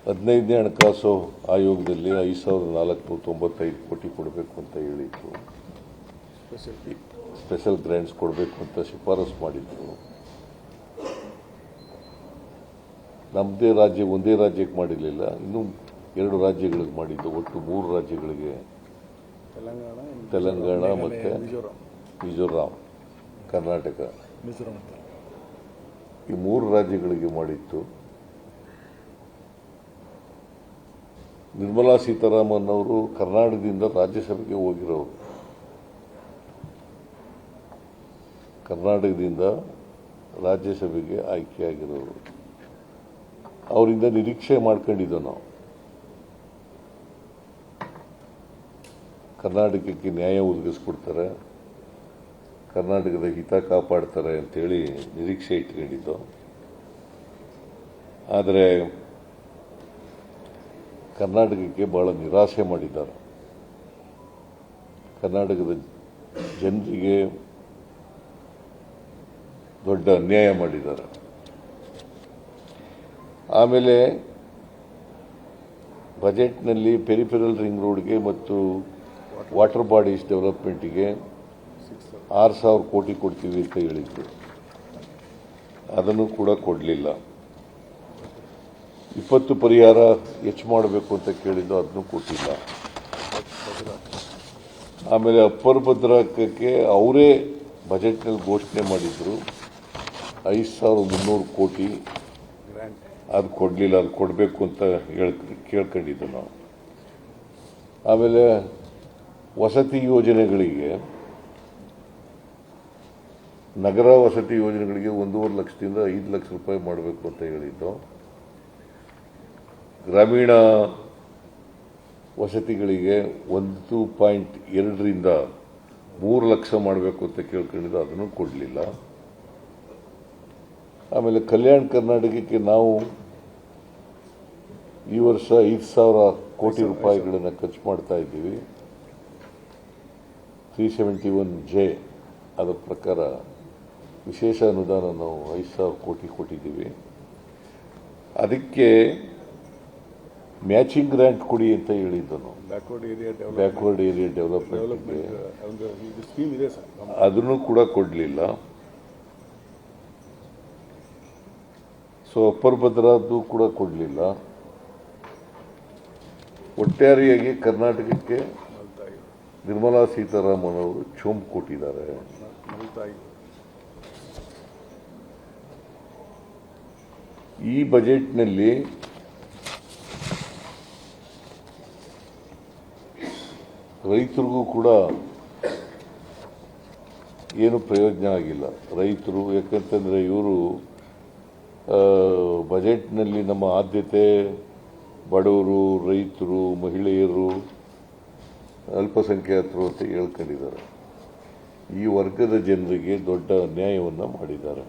15ನೇ ಹಣಕಾಸು ಆಯೋಗದಲ್ಲಿ 5,495 ಕೋಟಿ ಕೊಡಬೇಕು ಅಂತ ಹೇಳಿದ್ರು. ಸ್ಪೆಷಲ್ ಗ್ರಾಂಟ್ಸ್ ಕೊಡಬೇಕು ಅಂತ ಶಿಫಾರಸು ಮಾಡಿದ್ರು. ನಮ್ಮದೇ ರಾಜ್ಯ ಒಂದೇ ರಾಜ್ಯಕ್ಕೆ ಮಾಡಿರಲಿಲ್ಲ, ಇನ್ನೂ 2 ರಾಜ್ಯಗಳಿಗೆ ಮಾಡಿದ್ದು. ಒಟ್ಟು 3 ರಾಜ್ಯಗಳಿಗೆ, ತೆಲಂಗಾಣ ಮತ್ತು ಮಿಜೋರಾಂ, ಕರ್ನಾಟಕ, ಈ 3 ರಾಜ್ಯಗಳಿಗೆ ಮಾಡಿತ್ತು. ನಿರ್ಮಲಾ ಸೀತಾರಾಮನ್ ಅವರು ಕರ್ನಾಟಕದಿಂದ ರಾಜ್ಯಸಭೆಗೆ ಹೋಗಿರೋರು. ಕರ್ನಾಟಕದಿಂದ ರಾಜ್ಯಸಭೆಗೆ ಆಯ್ಕೆಯಾಗಿರೋರು. ಅವರಿಂದ ನಿರೀಕ್ಷೆ ಮಾಡ್ಕೊಂಡಿದ್ದೋ ನಾವು, ಕರ್ನಾಟಕಕ್ಕೆ ನ್ಯಾಯ ಒದಗಿಸ್ಕೊಡ್ತಾರೆ, ಕರ್ನಾಟಕದ ಹಿತ ಕಾಪಾಡ್ತಾರೆ ಅಂತೇಳಿ ನಿರೀಕ್ಷೆ ಇಟ್ಕೊಂಡಿದ್ದು. ಆದರೆ ಕರ್ನಾಟಕಕ್ಕೆ ಬಹಳ ನಿರಾಸೆ ಮಾಡಿದ್ದಾರೆ. ಕರ್ನಾಟಕದ ಜನರಿಗೆ ದೊಡ್ಡ ಅನ್ಯಾಯ ಮಾಡಿದ್ದಾರೆ. ಆಮೇಲೆ ಬಜೆಟ್ನಲ್ಲಿ ಪೆರಿಫೆರಲ್ ರಿಂಗ್ ರೋಡ್ಗೆ ಮತ್ತು ವಾಟರ್ ಬಾಡೀಸ್ ಡೆವಲಪ್ಮೆಂಟಿಗೆ 6,000 ಕೋಟಿ ಕೊಡ್ತೀವಿ ಅಂತ ಹೇಳಿದ್ರು. ಅದನ್ನು ಕೂಡ ಕೊಡಲಿಲ್ಲ. 20 ಪರಿಹಾರ ಹೆಚ್ಚು ಮಾಡಬೇಕು ಅಂತ ಕೇಳಿದ್ದು, ಅದನ್ನು ಕೊಟ್ಟಿಲ್ಲ. ಆಮೇಲೆ ಅಪ್ಪರ್ ಭದ್ರಾಕಕ್ಕೆ ಅವರೇ ಬಜೆಟ್ನಲ್ಲಿ ಘೋಷಣೆ ಮಾಡಿದ್ರು 5,300 ಕೋಟಿ, ಅದು ಕೊಡಲಿಲ್ಲ. ಅದು ಕೊಡಬೇಕು ಅಂತ ಕೇಳ್ಕೊಂಡಿದ್ದು ನಾವು. ಆಮೇಲೆ ವಸತಿ ಯೋಜನೆಗಳಿಗೆ, ನಗರ ವಸತಿ ಯೋಜನೆಗಳಿಗೆ 1.5 ಲಕ್ಷದಿಂದ 5 ಲಕ್ಷ ರೂಪಾಯಿ ಮಾಡಬೇಕು ಅಂತ ಹೇಳಿದ್ದು. ಗ್ರಾಮೀಣ ವಸತಿಗಳಿಗೆ 1.2ರಿಂದ 3 ಲಕ್ಷ ಮಾಡಬೇಕು ಅಂತ ಕೇಳ್ಕೊಂಡಿದ್ದು, ಅದನ್ನು ಕೊಡಲಿಲ್ಲ. ಆಮೇಲೆ ಕಲ್ಯಾಣ ಕರ್ನಾಟಕಕ್ಕೆ ನಾವು ಈ ವರ್ಷ 5,000 ಕೋಟಿ ರೂಪಾಯಿಗಳನ್ನು ಖರ್ಚು ಮಾಡ್ತಾ ಇದ್ದೀವಿ. 371J ಅದರ ಪ್ರಕಾರ ವಿಶೇಷ ಅನುದಾನ ನಾವು 5,000 ಕೋಟಿ ಕೊಟ್ಟಿದ್ದೀವಿ. ಅದಕ್ಕೆ ಮ್ಯಾಚಿಂಗ್ ಗ್ರಾಂಟ್ ಕೊಡಿ ಅಂತ ಹೇಳಿದ್ದು ನಾವು. ಬ್ಯಾಕ್ವರ್ಡ್ ಏರಿಯಾ ಡೆವಲಪ್ಮೆಂಟ್ಗೆ ಅದನ್ನು ಕೂಡ ಕೊಡಲಿಲ್ಲ. ಸೊ ಅಪ್ಪರ್ ಭದ್ರಾದ್ದು ಕೂಡ ಕೊಡಲಿಲ್ಲ. ಒಟ್ಟಾರೆಯಾಗಿ ಕರ್ನಾಟಕಕ್ಕೆ ನಿರ್ಮಲಾ ಸೀತಾರಾಮನ್ ಅವರು ಚೊಂಬು ಕೊಟ್ಟಿದ್ದಾರೆ. ಈ ಬಜೆಟ್ನಲ್ಲಿ ರೈತರಿಗೂ ಕೂಡ ಏನು ಪ್ರಯೋಜನ ಆಗಿಲ್ಲ. ರೈತರು ಯಾಕಂತಂದರೆ ಇವರು ಬಜೆಟ್ನಲ್ಲಿ ನಮ್ಮ ಆದ್ಯತೆ ಬಡವರು, ರೈತರು, ಮಹಿಳೆಯರು, ಅಲ್ಪಸಂಖ್ಯಾತರು ಅಂತ ಹೇಳ್ಕೊಂಡಿದ್ದಾರೆ. ಈ ವರ್ಗದ ಜನರಿಗೆ ದೊಡ್ಡ ಅನ್ಯಾಯವನ್ನು ಮಾಡಿದ್ದಾರೆ.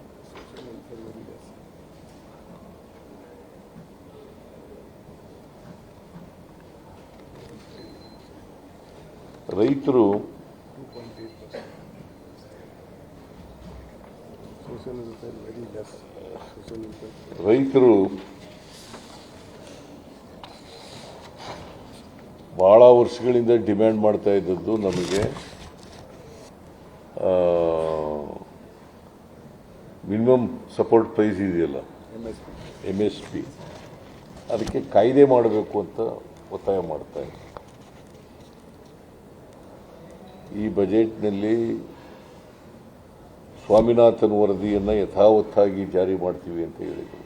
ರೈತರು ಬಹಳ ವರ್ಷಗಳಿಂದ ಡಿಮ್ಯಾಂಡ್ ಮಾಡ್ತಾ ಇದ್ದದ್ದು ನಮಗೆ ಮಿನಿಮಮ್ ಸಪೋರ್ಟ್ ಪ್ರೈಸ್ ಇದೆಯಲ್ಲ, MSP, ಅದಕ್ಕೆ ಕಾಯ್ದೆ ಮಾಡಬೇಕು ಅಂತ ಒತ್ತಾಯ ಮಾಡ್ತಾ ಇದ್ದಾರೆ. ಈ ಬಜೆಟ್ನಲ್ಲಿ ಸ್ವಾಮಿನಾಥನ್ ವರದಿಯನ್ನು ಯಥಾವತ್ತಾಗಿ ಜಾರಿ ಮಾಡ್ತೀವಿ ಅಂತ ಹೇಳಿದರು.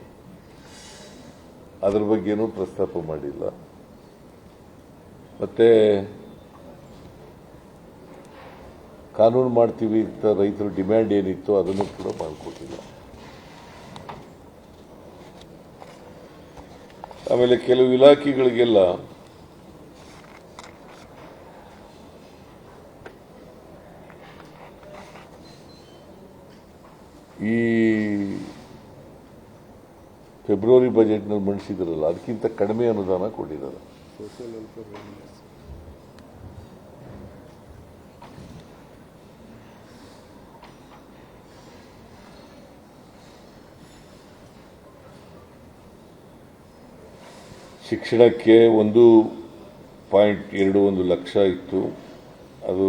ಅದರ ಬಗ್ಗೆನೂ ಪ್ರಸ್ತಾಪ ಮಾಡಿಲ್ಲ. ಮತ್ತೆ ಕಾನೂನು ಮಾಡ್ತೀವಿ ಅಂತ ರೈತರ ಡಿಮ್ಯಾಂಡ್ ಏನಿತ್ತು ಅದನ್ನು ಕೂಡ ಮಾಡಿಕೊಟ್ಟಿಲ್ಲ. ಆಮೇಲೆ ಕೆಲವು ಇಲಾಖೆಗಳಿಗೆಲ್ಲ ಈ ಫೆಬ್ರವರಿ ಬಜೆಟ್ನಲ್ಲಿ ಮಂಡಿಸಿದ್ರಲ್ಲ, ಅದಕ್ಕಿಂತ ಕಡಿಮೆ ಅನುದಾನ ಕೊಟ್ಟಿದ್ದಾರೆ. ಶಿಕ್ಷಣಕ್ಕೆ 1.21 ಲಕ್ಷ ಇತ್ತು. ಅದು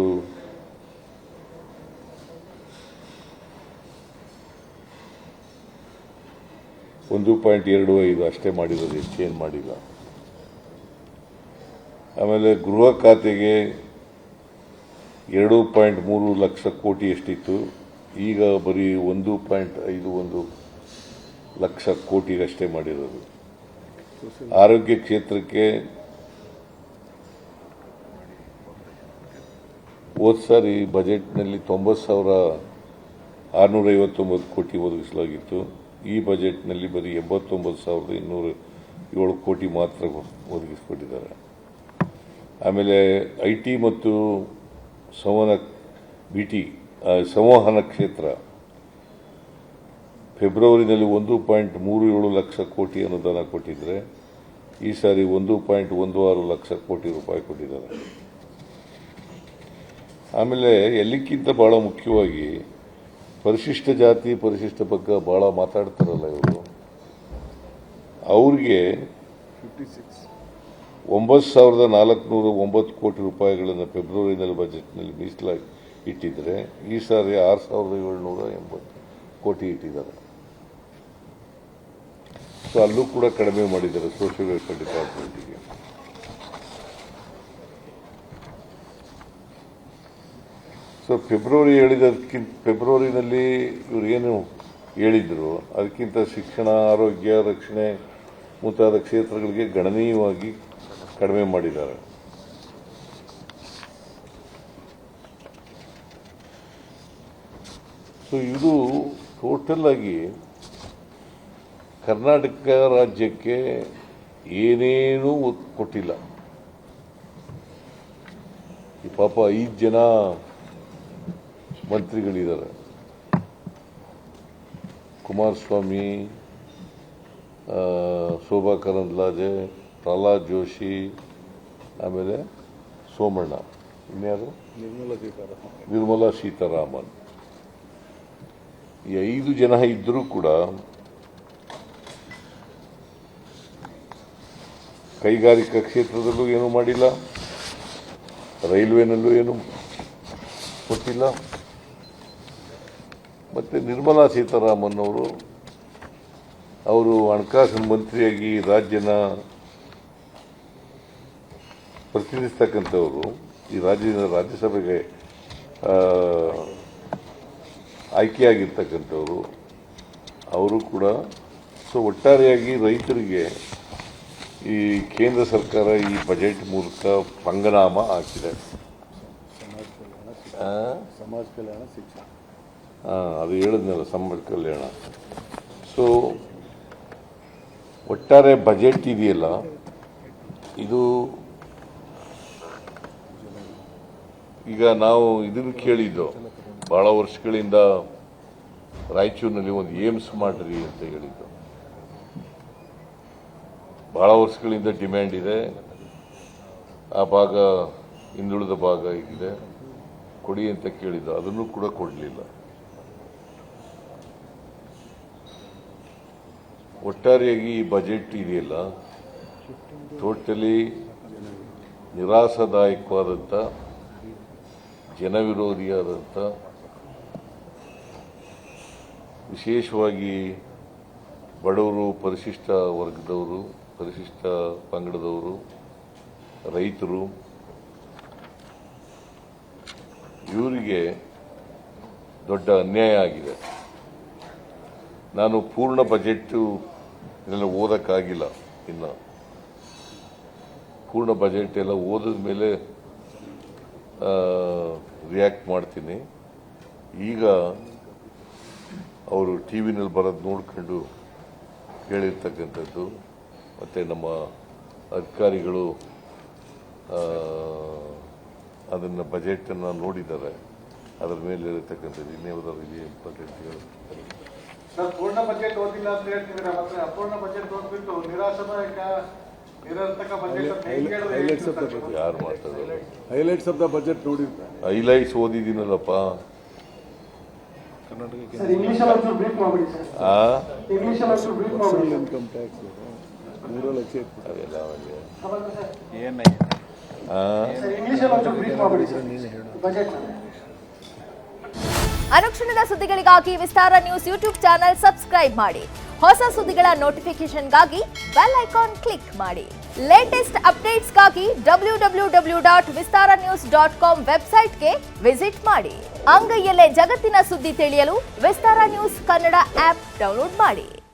1.25 ಅಷ್ಟೇ ಮಾಡಿರೋದು, ಹೆಚ್ಚೇನು ಮಾಡಿಲ್ಲ. ಆಮೇಲೆ ಗೃಹ ಖಾತೆಗೆ 2.3 ಲಕ್ಷ ಕೋಟಿ ಎಷ್ಟಿತ್ತು, ಈಗ ಬರೀ 1.51 ಲಕ್ಷ ಕೋಟಿಗಷ್ಟೇ ಮಾಡಿರೋದು. ಆರೋಗ್ಯ ಕ್ಷೇತ್ರಕ್ಕೆ ಹೋದ ಸಾರಿ ಬಜೆಟ್ನಲ್ಲಿ 90,659 ಕೋಟಿ ಒದಗಿಸಲಾಗಿತ್ತು. ಈ ಬಜೆಟ್ನಲ್ಲಿ ಬರೀ 89,207 ಕೋಟಿ ಮಾತ್ರ ಒದಗಿಸಿಕೊಟ್ಟಿದ್ದಾರೆ. ಆಮೇಲೆ IT ಮತ್ತು ಸಂವಹನ ಕ್ಷೇತ್ರ ಫೆಬ್ರವರಿನಲ್ಲಿ 1.37 ಲಕ್ಷ ಕೋಟಿ ಅನುದಾನ ಕೊಟ್ಟಿದ್ದರೆ ಈ ಸಾರಿ 1.16 ಲಕ್ಷ ಕೋಟಿ ರೂಪಾಯಿ ಕೊಟ್ಟಿದ್ದಾರೆ. ಆಮೇಲೆ ಎಲ್ಲಕ್ಕಿಂತ ಬಹಳ ಮುಖ್ಯವಾಗಿ ಪರಿಶಿಷ್ಟ ಜಾತಿ ಪರಿಶಿಷ್ಟ ವರ್ಗ ಬಹಳ ಮಾತಾಡ್ತಾರಲ್ಲ ಇವರು, ಅವ್ರಿಗೆ 9,409 ಕೋಟಿ ರೂಪಾಯಿಗಳನ್ನು ಫೆಬ್ರವರಿನಲ್ಲಿ ಬಜೆಟ್ನಲ್ಲಿ ಮೀಸಲಾಗಿ ಇಟ್ಟಿದ್ರೆ ಈ ಸಾರಿ 6,780 ಕೋಟಿ ಇಟ್ಟಿದ್ದಾರೆ. ಸೊ ಅಲ್ಲೂ ಕೂಡ ಕಡಿಮೆ ಮಾಡಿದ್ದಾರೆ ಸೋಷಿಯಲ್ ವೆಲ್ಫೇರ್ ಡಿಪಾರ್ಟ್ಮೆಂಟಿಗೆ. ಸೊ ಫೆಬ್ರವರಿನಲ್ಲಿ ಇವರು ಏನು ಹೇಳಿದ್ರು ಅದಕ್ಕಿಂತ ಶಿಕ್ಷಣ, ಆರೋಗ್ಯ, ರಕ್ಷಣೆ ಮುಂತಾದ ಕ್ಷೇತ್ರಗಳಿಗೆ ಗಣನೀಯವಾಗಿ ಕಡಿಮೆ ಮಾಡಿದ್ದಾರೆ. ಸೊ ಇದು ಟೋಟಲ್ ಆಗಿ ಕರ್ನಾಟಕ ರಾಜ್ಯಕ್ಕೆ ಏನೇನೂ ಕೊಟ್ಟಿಲ್ಲ. ಈ ಪಾಪ 5 ಜನ ಮಂತ್ರಿಗಳಿದ್ದಾರೆ, ಕುಮಾರಸ್ವಾಮಿ, ಶೋಭಾ ಕರಂದ್ಲಾಜೆ, ಪ್ರಹ್ಲಾದ್ ಜೋಶಿ, ಆಮೇಲೆ ಸೋಮಣ್ಣ, ಇನ್ಯಾರು ನಿರ್ಮಲಾ ಸೀತಾರಾಮನ್. ಈ 5 ಜನ ಇದ್ದರೂ ಕೂಡ ಕೈಗಾರಿಕಾ ಕ್ಷೇತ್ರದಲ್ಲೂ ಏನೂ ಮಾಡಿಲ್ಲ, ರೈಲ್ವೆನಲ್ಲೂ ಏನು ಕೊಟ್ಟಿಲ್ಲ. ಮತ್ತು ನಿರ್ಮಲಾ ಸೀತಾರಾಮನ್ ಅವರು ಹಣಕಾಸಿನ ಮಂತ್ರಿಯಾಗಿ ರಾಜ್ಯನ ಪ್ರತಿನಿಧಿಸ್ತಕ್ಕಂಥವರು, ಈ ರಾಜ್ಯಸಭೆಗೆ ಆಯ್ಕೆಯಾಗಿರ್ತಕ್ಕಂಥವರು ಅವರು ಕೂಡ. ಸೊ ಒಟ್ಟಾರೆಯಾಗಿ ರೈತರಿಗೆ ಈ ಕೇಂದ್ರ ಸರ್ಕಾರ ಈ ಬಜೆಟ್ ಮೂಲಕ ಪಂಗನಾಮ ಹಾಕಿದೆ. ಸಮಾಜ ಕಲ್ಯಾಣ, ಶಿಕ್ಷಣ, ಅದು ಹೇಳಿದ್ನಲ್ಲ, ಸಮಾಜ ಕಲ್ಯಾಣ. ಸೊ ಒಟ್ಟಾರೆ ಬಜೆಟ್ ಇದೆಯಲ್ಲ, ಇದು ಈಗ ನಾವು ಇದನ್ನು ಕೇಳಿದ್ದು ಬಹಳ ವರ್ಷಗಳಿಂದ, ರಾಯಚೂರಿನಲ್ಲಿ ಒಂದು ಏಮ್ಸ್ ಮಾಡ್ರಿ ಅಂತ ಹೇಳಿದ್ದು ಬಹಳ ವರ್ಷಗಳಿಂದ ಡಿಮ್ಯಾಂಡ್ ಇದೆ. ಆ ಭಾಗ ಹಿಂದುಳಿದ ಭಾಗ ಇದೆ, ಕೊಡಿ ಅಂತ ಕೇಳಿದ್ದು, ಅದನ್ನು ಕೂಡ ಕೊಡಲಿಲ್ಲ. ಒಟ್ಟಾರೆಯಾಗಿ ಈ ಬಜೆಟ್ ಇದೆಯಲ್ಲ ಟೋಟಲಿ ನಿರಾಶಾದಾಯಕವಾದಂಥ, ಜನವಿರೋಧಿಯಾದಂಥ, ವಿಶೇಷವಾಗಿ ಬಡವರು, ಪರಿಶಿಷ್ಟ ವರ್ಗದವರು, ಪರಿಶಿಷ್ಟ ಪಂಗಡದವರು, ರೈತರು, ಇವರಿಗೆ ದೊಡ್ಡ ಅನ್ಯಾಯ ಆಗಿದೆ. ನಾನು ಪೂರ್ಣ ಬಜೆಟ್ಟು ಇದೆಲ್ಲ ಓದಕ್ಕಾಗಿಲ್ಲ, ಇನ್ನು ಪೂರ್ಣ ಬಜೆಟ್ ಎಲ್ಲ ಓದಿದ ಮೇಲೆ ರಿಯಾಕ್ಟ್ ಮಾಡ್ತೀನಿ. ಈಗ ಅವರು ಟಿ ವಿನಲ್ಲಿ ಬರೋದು ನೋಡ್ಕೊಂಡು ಹೇಳಿರ್ತಕ್ಕಂಥದ್ದು, ಮತ್ತು ನಮ್ಮ ಅಧಿಕಾರಿಗಳು ಅದನ್ನು ಬಜೆಟನ್ನು ನೋಡಿದ್ದಾರೆ, ಅದರ ಮೇಲೆ ಇರತಕ್ಕಂಥದ್ದು ಇನ್ನೇನಾದರೂ ಇದೆ ಇಂಪಾರ್ಟೆಂಟ್ ಹೇಳಿ. ಸರ್, ಪೂರ್ಣ ಬಜೆಟ್ ಓದಿಲ್ಲ ಅಂತ ಹೇಳ್ತಿದ್ರೆ ಮತ್ತೆ ಅಪೂರ್ಣ ಬಜೆಟ್ ಓದ್ಬಿಟ್ಟು ನಿರಾಶಾದಾಯಕ ನಿರರ್ಥಕ ಬಜೆಟ್ ಯಾರು ಮಾಡ್ತಾರೆ? ಹೈಲೈಟ್ಸ್ ಆಫ್ ದ ಬಜೆಟ್ ನೋಡಿದ್ರೆ ಹೈಲೈಟ್ಸ್ ಓದಿದ್ದೀನಲ್ಲಪ್ಪ. ಇನ್ಕಮ್ ಟ್ಯಾಕ್ಸ್ ಅದೆಲ್ಲ ಅವನಿಗೆ. ಅನುಕ್ಷಣದ ಸುದ್ದಿಗಳಿಗಾಗಿ ವಿಸ್ತಾರ ನ್ಯೂಸ್ ಯೂಟ್ಯೂಬ್ ಚಾನೆಲ್ ಸಬ್ಸ್ಕ್ರೈಬ್ ಮಾಡಿ. ಹೊಸ ಸುದ್ದಿಗಳ ನೋಟಿಫಿಕೇಶನ್ಗಾಗಿ ಬೆಲ್ ಐಕಾನ್ ಕ್ಲಿಕ್ ಮಾಡಿ. ಲೇಟೆಸ್ಟ್ ಅಪ್ಡೇಟ್ಸ್ಗಾಗಿ www.vistaranews.com ವೆಬ್ಸೈಟ್ಗೆ ವಿಸಿಟ್ ಮಾಡಿ. ಅಂಗೈಯಲ್ಲೇ ಜಗತ್ತಿನ ಸುದ್ದಿ ತಿಳಿಯಲು ವಿಸ್ತಾರ ನ್ಯೂಸ್ ಕನ್ನಡ ಆಪ್ ಡೌನ್ಲೋಡ್ ಮಾಡಿ.